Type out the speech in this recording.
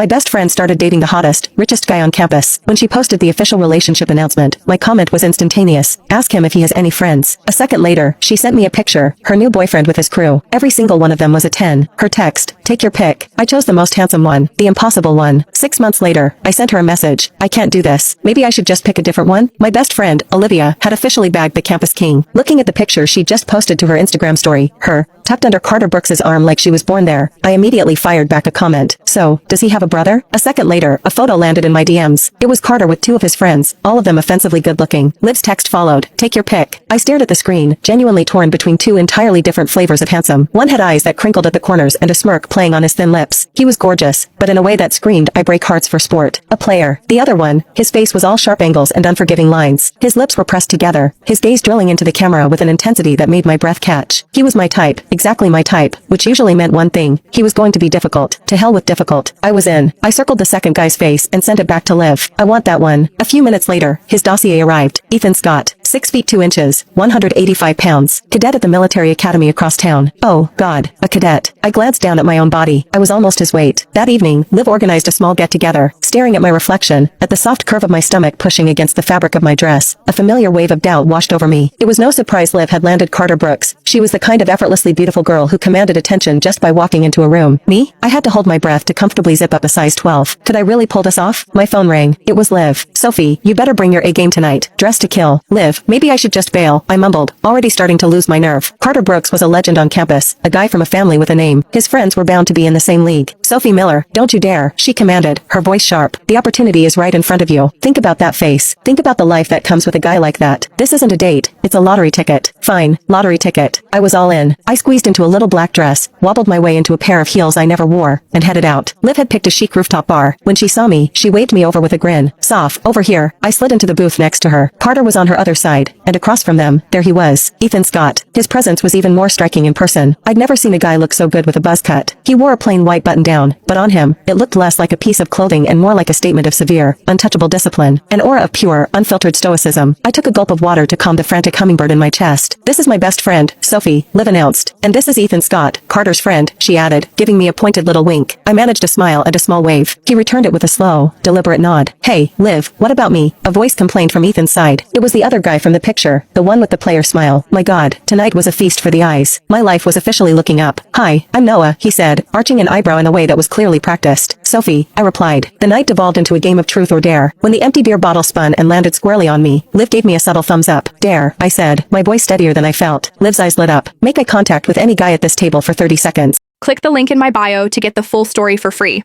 My best friend started dating the hottest, richest guy on campus. When she posted the official relationship announcement, my comment was instantaneous. Ask him if he has any friends. A second later, she sent me a picture, her new boyfriend with his crew. Every single one of them was a 10. Her text, take your pick. I chose the most handsome one, the impossible one. 6 months later, I sent her a message. I can't do this. Maybe I should just pick a different one? My best friend, Olivia, had officially bagged the campus king. Looking at the picture she just posted to her Instagram story, her, tucked under Carter Brooks's arm like she was born there, I immediately fired back a comment. So, does he have a brother? A second later, a photo landed in my DMs. It was Carter with two of his friends, all of them offensively good looking. Liv's text followed, take your pick. I stared at the screen, genuinely torn between two entirely different flavors of handsome. One had eyes that crinkled at the corners and a smirk playing on his thin lips. He was gorgeous, but in a way that screamed, I break hearts for sport. A player. The other one, his face was all sharp angles and unforgiving lines. His lips were pressed together, his gaze drilling into the camera with an intensity that made my breath catch. He was my type, exactly my type, which usually meant one thing. He was going to be difficult. To hell with difficult. I was in. I circled the second guy's face and sent it back to Liv. I want that one. A few minutes later, his dossier arrived. Ethan Scott. 6 feet 2 inches, 185 pounds. Cadet at the military academy across town. Oh, God, a cadet. I glanced down at my own body. I was almost his weight. That evening, Liv organized a small get-together. Staring at my reflection, at the soft curve of my stomach pushing against the fabric of my dress, a familiar wave of doubt washed over me. It was no surprise Liv had landed Carter Brooks. She was the kind of effortlessly beautiful girl who commanded attention just by walking into a room. Me? I had to hold my breath to comfortably zip up a size 12. Could I really pull this off? My phone rang. It was Liv. Sophie, you better bring your A game tonight. Dress to kill. Liv, maybe I should just bail, I mumbled, already starting to lose my nerve. Carter Brooks was a legend on campus, a guy from a family with a name. His friends were bound to be in the same league. Sophie Miller, don't you dare, she commanded, her voice sharp. The opportunity is right in front of you. Think about that face. Think about the life that comes with a guy like that. This isn't a date, it's a lottery ticket. Fine, lottery ticket. I was all in. I squeezed into a little black dress, wobbled my way into a pair of heels I never wore, and headed out. Liv had picked a chic rooftop bar. When she saw me, she waved me over with a grin. Soph, over here. I slid into the booth next to her. Carter was on her other side, and across from them, there he was, Ethan Scott. His presence was even more striking in person. I'd never seen a guy look so good with a buzz cut. He wore a plain white button-down, but on him, it looked less like a piece of clothing and more like a statement of severe, untouchable discipline, an aura of pure, unfiltered stoicism. I took a gulp of water to calm the frantic hummingbird in my chest. This is my best friend, Sophie, Liv announced. And this is Ethan Scott, Carter's friend, she added, giving me a pointed little wink. I managed a smile and a small wave. He returned it with a slow, deliberate nod. Hey, Liv, what about me? A voice complained from Ethan's side. It was the other guy from the picture, the one with the player smile. My God, tonight was a feast for the eyes. My life was officially looking up. Hi, I'm Noah, he said, arching an eyebrow in a way that was clearly practiced. Sophie, I replied. The night devolved into a game of truth or dare. When the empty beer bottle spun and landed squarely on me, Liv gave me a subtle thumbs up. Dare, I said, my voice steadier than I felt. Liv's eyes lit up. Make eye contact with any guy at this table for 30 seconds. Click the link in my bio to get the full story for free.